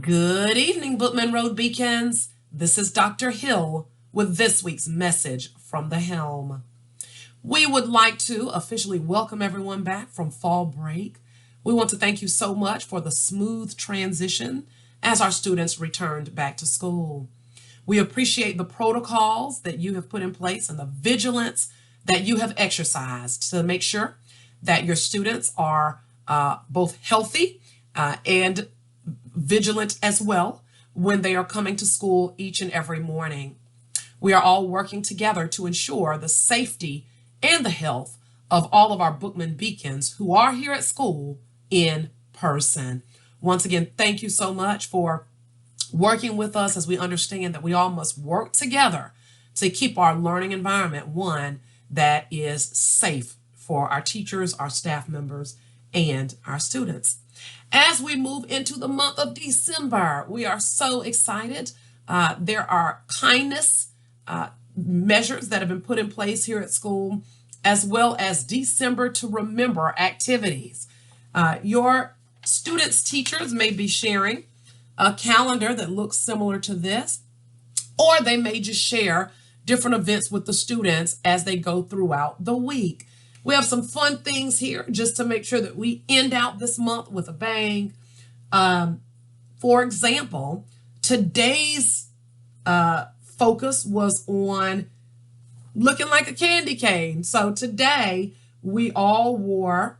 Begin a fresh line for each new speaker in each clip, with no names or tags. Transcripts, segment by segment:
Good evening, Bookman Road Beacons. This is Dr. Hill with this week's message from the Helm. We would like to officially welcome everyone back from fall break. We want to thank you so much for the smooth transition as our students returned back to school. We appreciate the protocols that you have put in place and the vigilance that you have exercised to make sure that your students are both healthy and vigilant as well when they are coming to school each and every morning. We are all working together to ensure the safety and the health of all of our Bookman Beacons who are here at school in person. Once again, thank you so much for working with us as we understand that we all must work together to keep our learning environment one that is safe for our teachers, our staff members, and our students. As we move into the month of December, we are so excited. There are kindness measures that have been put in place here at school, as well as December to Remember activities. Your students' teachers may be sharing a calendar that looks similar to this, or they may just share different events with the students as they go throughout the week. We have some fun things here just to make sure that we end out this month with a bang. For example, today's focus was on looking like a candy cane. So today we all wore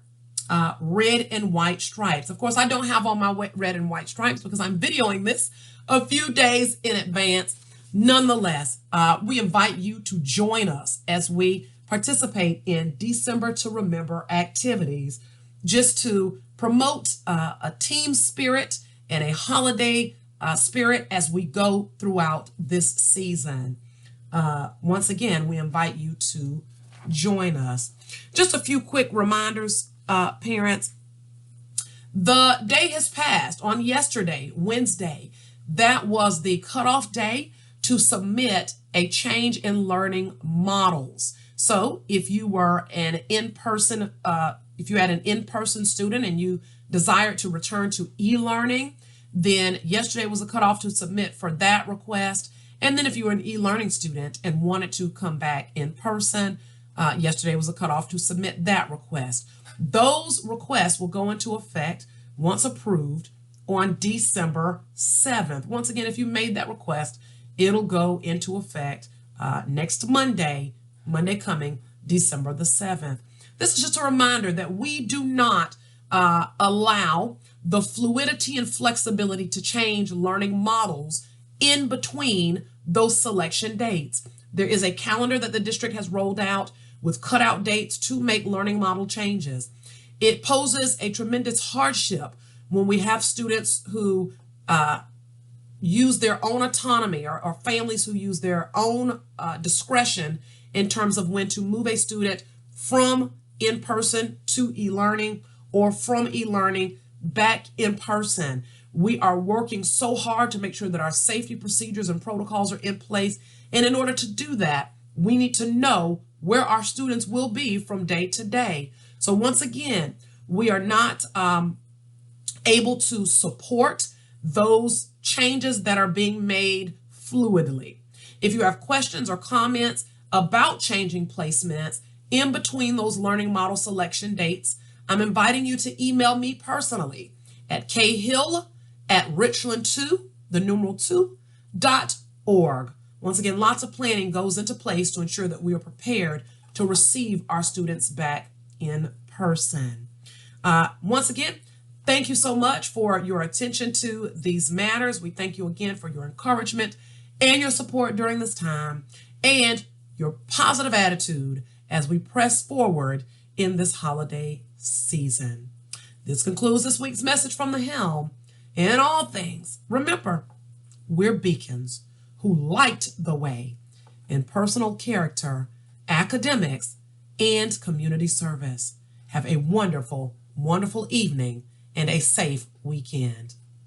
red and white stripes. Of course, I don't have on my red and white stripes because I'm videoing this a few days in advance. Nonetheless, we invite you to join us as we participate in December to Remember activities, just to promote a team spirit and a holiday spirit as we go throughout this season. Once again, we invite you to join us. Just a few quick reminders, parents. The day has passed on yesterday, Wednesday. That was the cutoff day to submit a change in learning models. So if you were an in-person, if you had an in-person student and you desired to return to e-learning, then yesterday was a cutoff to submit for that request. And then if you were an e-learning student and wanted to come back in person, yesterday was a cutoff to submit that request. Those requests will go into effect once approved on December 7th. Once again, if you made that request, it'll go into effect next Monday coming, December the 7th. This is just a reminder that we do not allow the fluidity and flexibility to change learning models in between those selection dates. There is a calendar that the district has rolled out with cutout dates to make learning model changes. It poses a tremendous hardship when we have students who use their own autonomy or families who use their own discretion in terms of when to move a student from in-person to e-learning or from e-learning back in person. We are working so hard to make sure that our safety procedures and protocols are in place. And in order to do that, we need to know where our students will be from day to day. So once again, we are not able to support those changes that are being made fluidly. If you have questions or comments about changing placements in between those learning model selection dates, I'm inviting you to email me personally at khill@richland2, the numeral 2.org. Once again, lots of planning goes into place to ensure that we are prepared to receive our students back in person. Once again, thank you so much for your attention to these matters. We thank you again for your encouragement and your support during this time and your positive attitude as we press forward in this holiday season. This concludes this week's message from the Helm. In all things, remember, we're beacons who light the way in personal character, academics, and community service. Have a wonderful, wonderful evening and a safe weekend.